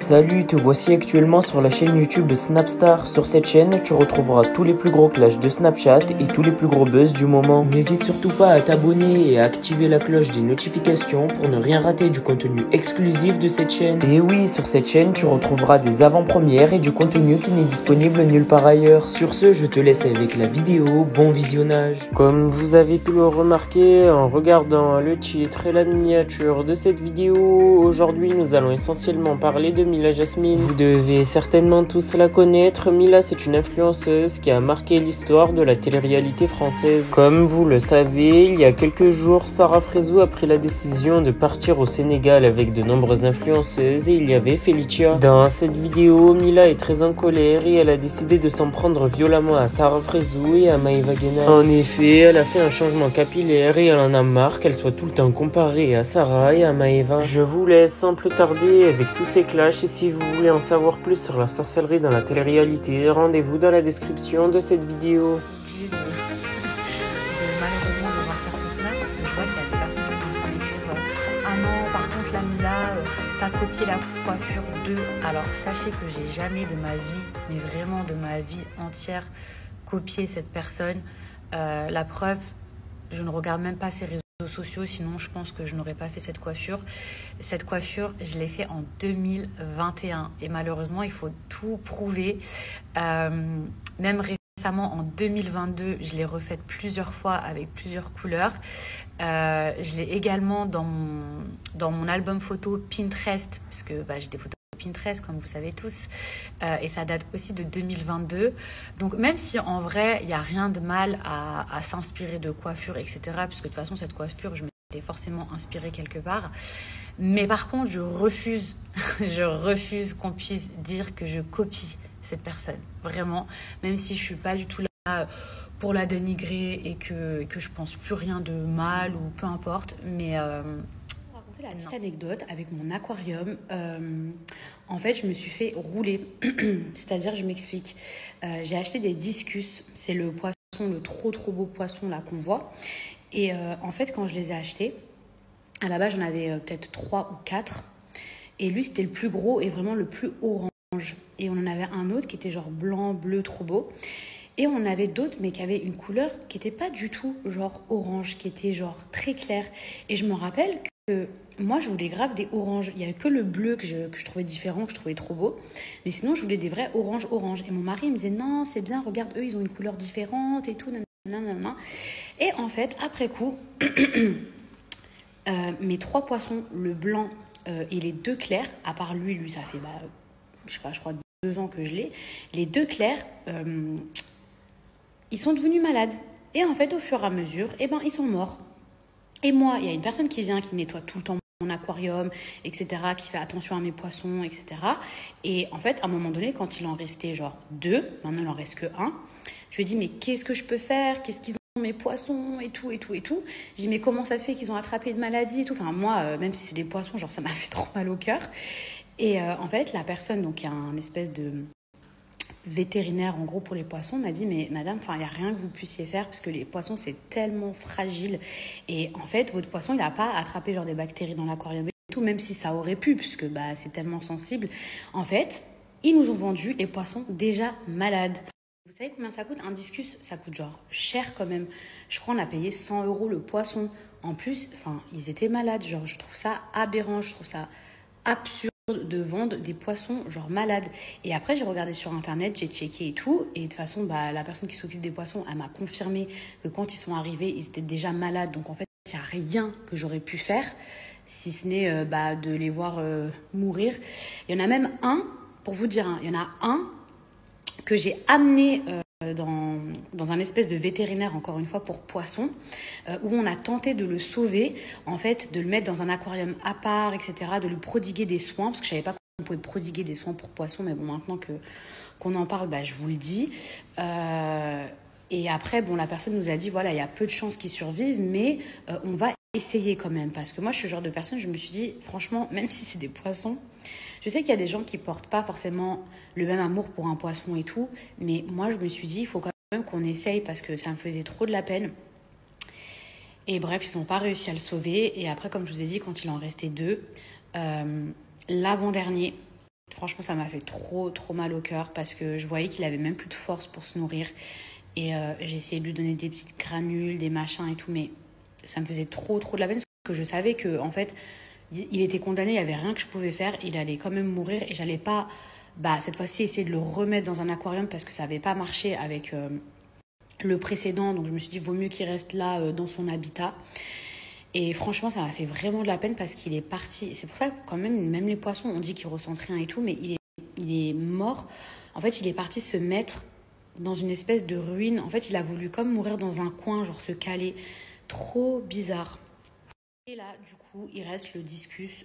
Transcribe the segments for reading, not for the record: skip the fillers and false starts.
Salut, te voici actuellement sur la chaîne YouTube de Snapstar. Sur cette chaîne, tu retrouveras tous les plus gros clashs de Snapchat et tous les plus gros buzz du moment. N'hésite surtout pas à t'abonner et à activer la cloche des notifications pour ne rien rater du contenu exclusif de cette chaîne. Et oui, sur cette chaîne, tu retrouveras des avant-premières et du contenu qui n'est disponible nulle part ailleurs. Sur ce, je te laisse avec la vidéo. Bon visionnage. Comme vous avez pu le remarquer en regardant le titre et la miniature de cette vidéo, aujourd'hui nous allons essentiellement parler de Mila Jasmine. Vous devez certainement tous la connaître. Mila, c'est une influenceuse qui a marqué l'histoire de la télé-réalité française. Comme vous le savez, il y a quelques jours, Sarah Frézou a pris la décision de partir au Sénégal avec de nombreuses influenceuses et il y avait Felicia. Dans cette vidéo, Mila est très en colère et elle a décidé de s'en prendre violemment à Sarah Frézou et à Maëva Guénal. En effet, elle a fait un changement capillaire et elle en a marre qu'elle soit tout le temps comparée à Sarah et à Maëva. Je vous laisse sans plus tarder avec tous ces clashs et si vous voulez en savoir plus sur la sorcellerie dans la télé-réalité, rendez-vous dans la description de cette vidéo. Obligée de malheureusement devoir faire ce snap parce que je vois qu'il y a des personnes qui sont en train d'écrire ah non, par contre la Mila, t'as copié la coiffure de... Alors sachez que j'ai jamais de ma vie, mais vraiment de ma vie entière, copié cette personne. La preuve, je ne regarde même pas ses réseaux sociaux, sinon je pense que je n'aurais pas fait cette coiffure. Cette coiffure, je l'ai fait en 2021 et malheureusement, il faut tout prouver. Même récemment, en 2022, je l'ai refaite plusieurs fois avec plusieurs couleurs. Je l'ai également dans mon album photo Pinterest, puisque j'ai des photos Pinterest, comme vous savez tous, et ça date aussi de 2022. Donc même si en vrai il n'y a rien de mal à s'inspirer de coiffure, etc., puisque de toute façon cette coiffure je m'étais forcément inspirée quelque part, mais par contre je refuse je refuse qu'on puisse dire que je copie cette personne, vraiment, même si je suis pas du tout là pour la dénigrer et que je pense plus rien de mal ou peu importe, mais la petite anecdote avec mon aquarium. En fait, je me suis fait rouler. C'est-à-dire, je m'explique. J'ai acheté des discus. C'est le poisson, le trop beau poisson là qu'on voit. Et en fait, quand je les ai achetés, à la base, j'en avais peut-être 3 ou 4. Et lui, c'était le plus gros et vraiment le plus orange. Et on en avait un autre qui était genre blanc, bleu, trop beau. Et on avait d'autres, mais qui avaient une couleur qui n'était pas du tout genre orange, qui était genre très claire. Et je me rappelle que moi, je voulais grave des oranges. Il n'y a que le bleu que je trouvais différent, que je trouvais trop beau. Mais sinon, je voulais des vrais orange. Et mon mari il me disait, non, c'est bien, regarde, eux, ils ont une couleur différente et tout. Nanana. Et en fait, après coup, mes 3 poissons, le blanc et les 2 clairs, à part lui, ça fait, je sais pas, je crois 2 ans que je l'ai. Les 2 clairs... ils sont devenus malades. Et en fait, au fur et à mesure, ils sont morts. Et moi, il y a une personne qui vient, qui nettoie tout le temps mon aquarium, etc., qui fait attention à mes poissons, etc. Et en fait, à un moment donné, quand il en restait genre 2, maintenant il en reste que 1, je lui ai dit, mais qu'est-ce que je peux faire? Qu'est-ce qu'ils ont mes poissons et tout. Je dis, mais comment ça se fait qu'ils ont attrapé de maladies et tout? Enfin, moi, même si c'est des poissons, genre ça m'a fait trop mal au cœur. Et en fait, la personne, donc il y a un espèce de vétérinaire en gros pour les poissons, m'a dit, mais madame, il n'y a rien que vous puissiez faire parce que les poissons c'est tellement fragile et en fait votre poisson il n'a pas attrapé genre des bactéries dans l'aquarium et tout, même si ça aurait pu puisque c'est tellement sensible. En fait, ils nous ont vendu les poissons déjà malades. Vous savez combien ça coûte? Un discus, ça coûte genre cher quand même. Je crois on a payé 100 € le poisson. En plus, ils étaient malades. Genre, je trouve ça aberrant, je trouve ça absurde de vendre des poissons genre malades. Et après j'ai regardé sur internet, j'ai checké et tout, et de toute façon la personne qui s'occupe des poissons, elle m'a confirmé que quand ils sont arrivés ils étaient déjà malades, donc en fait il n'y a rien que j'aurais pu faire si ce n'est de les voir mourir. Il y en a même un, pour vous dire, il y en a un que j'ai amené dans un espèce de vétérinaire, encore une fois, pour poissons, où on a tenté de le sauver, en fait, de le mettre dans un aquarium à part, etc., de lui prodiguer des soins, parce que je ne savais pas qu'on pouvait prodiguer des soins pour poissons, mais bon, maintenant qu'on en parle, je vous le dis. Et après, la personne nous a dit, voilà, il y a peu de chances qu'ils survivent, mais on va essayer quand même, parce que moi, je suis le genre de personne, je me suis dit, franchement, même si c'est des poissons, je sais qu'il y a des gens qui portent pas forcément le même amour pour un poisson et tout, mais moi je me suis dit il faut quand même qu'on essaye parce que ça me faisait trop de la peine. Et bref, ils n'ont pas réussi à le sauver. Et après, comme je vous ai dit, quand il en restait 2, l'avant-dernier, de toute franchement, ça m'a fait trop mal au cœur parce que je voyais qu'il avait même plus de force pour se nourrir. Et j'ai essayé de lui donner des petites granules, des machins et tout, mais ça me faisait trop de la peine parce que je savais que en fait, il était condamné, il n'y avait rien que je pouvais faire, il allait quand même mourir et j'allais pas, cette fois-ci, essayer de le remettre dans un aquarium parce que ça n'avait pas marché avec le précédent. Donc je me suis dit, vaut mieux qu'il reste là dans son habitat. Et franchement, ça m'a fait vraiment de la peine parce qu'il est parti. C'est pour ça que quand même les poissons, on dit qu'ils ressentent rien et tout, mais il est mort. En fait, il est parti se mettre dans une espèce de ruine. En fait, il a voulu comme mourir dans un coin, genre se caler. Trop bizarre. Et là, du coup, il reste le discus,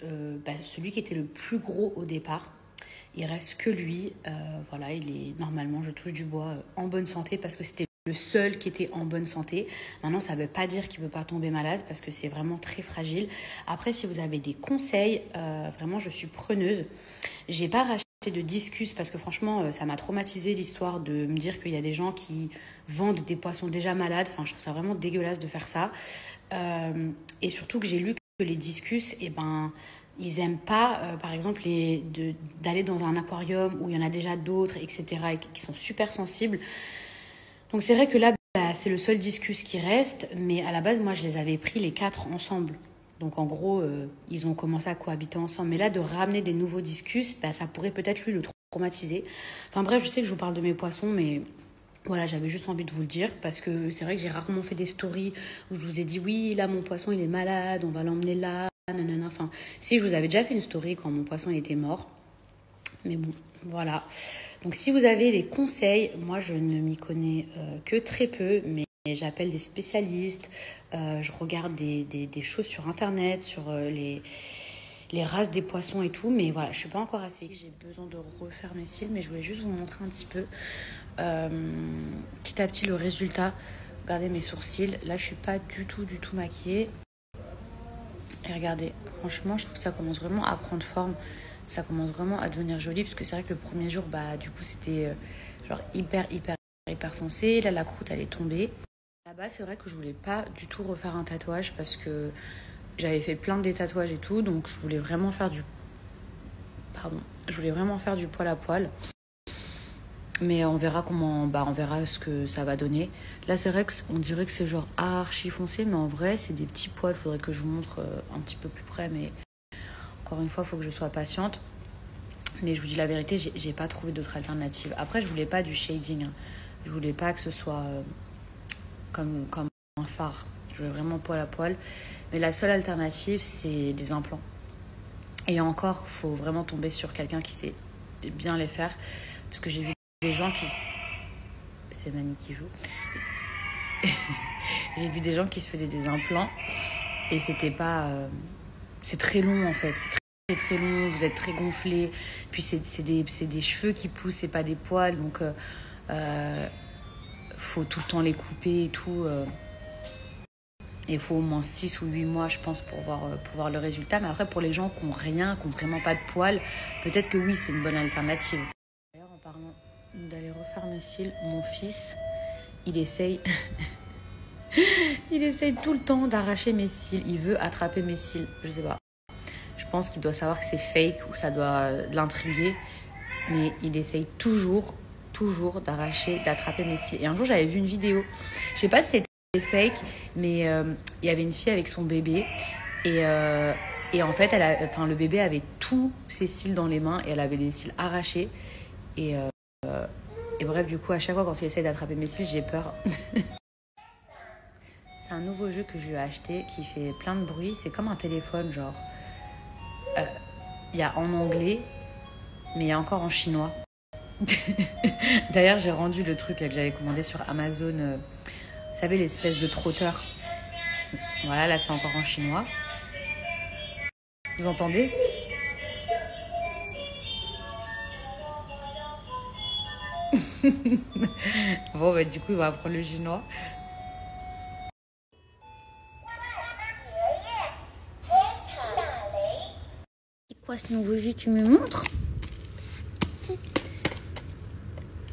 celui qui était le plus gros au départ. Il reste que lui. Voilà, il est normalement, je touche du bois, en bonne santé parce que c'était le seul qui était en bonne santé. Maintenant, ça ne veut pas dire qu'il ne peut pas tomber malade parce que c'est vraiment très fragile. Après, si vous avez des conseils, vraiment, je suis preneuse. J'ai pas racheté de discus parce que franchement, ça m'a traumatisé l'histoire de me dire qu'il y a des gens qui vendent des poissons déjà malades. Enfin, je trouve ça vraiment dégueulasse de faire ça. Et surtout que j'ai lu que les discus, ils n'aiment pas, par exemple, d'aller dans un aquarium où il y en a déjà d'autres, etc., et qui sont super sensibles. Donc c'est vrai que là, c'est le seul discus qui reste, mais à la base, moi, je les avais pris les 4 ensemble. Donc en gros, ils ont commencé à cohabiter ensemble. Mais là, de ramener des nouveaux discus, ça pourrait peut-être lui le traumatiser. Enfin bref, je sais que je vous parle de mes poissons, mais voilà, j'avais juste envie de vous le dire parce que c'est vrai que j'ai rarement fait des stories où je vous ai dit oui, là mon poisson il est malade, on va l'emmener là, nanana. Enfin, si je vous avais déjà fait une story quand mon poisson il était mort, mais bon, voilà. Donc si vous avez des conseils, moi je ne m'y connais que très peu, mais j'appelle des spécialistes, je regarde des choses sur internet, sur les races des poissons et tout, mais voilà, je suis pas encore assez. J'ai besoin de refaire mes cils, mais je voulais juste vous montrer un petit peu petit à petit le résultat. Regardez mes sourcils, là je suis pas du tout maquillée. Et regardez, franchement je trouve que ça commence vraiment à prendre forme, ça commence vraiment à devenir joli, parce que c'est vrai que le premier jour, du coup c'était genre hyper foncé. Là la croûte elle est tombée. Là-bas c'est vrai que je voulais pas du tout refaire un tatouage parce que j'avais fait plein de tatouages et tout, donc je voulais vraiment faire du poil à poil. Mais on verra on verra ce que ça va donner. Là, c'est vrai qu'on dirait que c'est genre archi foncé, mais en vrai, c'est des petits poils. Il faudrait que je vous montre un petit peu plus près, mais encore une fois, il faut que je sois patiente. Mais je vous dis la vérité, j'ai pas trouvé d'autre alternative. Après, je voulais pas du shading. Hein. Je voulais pas que ce soit comme un fard. Je voulais vraiment poil à poil. Mais la seule alternative, c'est des implants. Et encore, il faut vraiment tomber sur quelqu'un qui sait bien les faire. Parce que j'ai vu des gens qui... C'est Mani qui joue. J'ai vu des gens qui se faisaient des implants. Et c'était pas... C'est très long, en fait. C'est très long. Vous êtes très gonflé. Puis c'est des cheveux qui poussent et pas des poils. Donc, faut tout le temps les couper et tout. Il faut au moins 6 ou 8 mois, je pense, pour voir le résultat. Mais après, pour les gens qui n'ont rien, qui n'ont vraiment pas de poils, peut-être que oui, c'est une bonne alternative. D'ailleurs, en parlant d'aller refaire mes cils, mon fils, il essaye... il essaye tout le temps d'arracher mes cils. Il veut attraper mes cils. Je sais pas. Je pense qu'il doit savoir que c'est fake ou ça doit l'intriguer. Mais il essaye toujours d'attraper mes cils. Et un jour, j'avais vu une vidéo. Je sais pas si c'était fake, mais il y avait une fille avec son bébé et en fait le bébé avait tous ses cils dans les mains et elle avait des cils arrachés et bref, du coup à chaque fois quand il essaie d'attraper mes cils, j'ai peur. C'est un nouveau jeu que je lui ai acheté qui fait plein de bruit. C'est comme un téléphone, genre il y a en anglais mais il y a encore en chinois. D'ailleurs, j'ai rendu le truc là, que j'avais commandé sur Amazon. Vous savez, l'espèce de trotteur. Voilà, là, c'est encore en chinois. Vous entendez? Bon, du coup, il va apprendre le chinois. C'est quoi ce nouveau jeu? Tu me montres?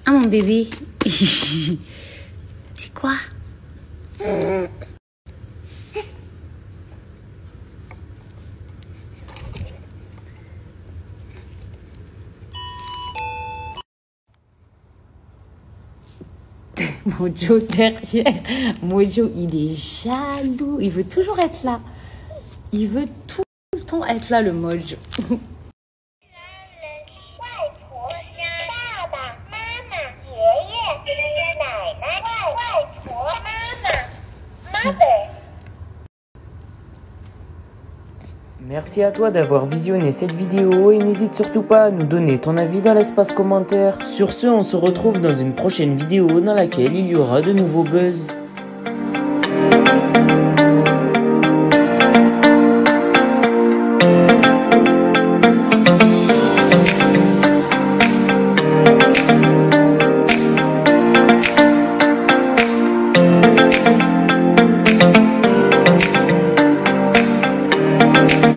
Ah, mon bébé. C'est quoi? Mojo derrière. Mojo, il est jaloux. Il veut toujours être là. Il veut tout le temps être là, le Mojo. Merci à toi d'avoir visionné cette vidéo et n'hésite surtout pas à nous donner ton avis dans l'espace commentaire. Sur ce, on se retrouve dans une prochaine vidéo dans laquelle il y aura de nouveaux buzz.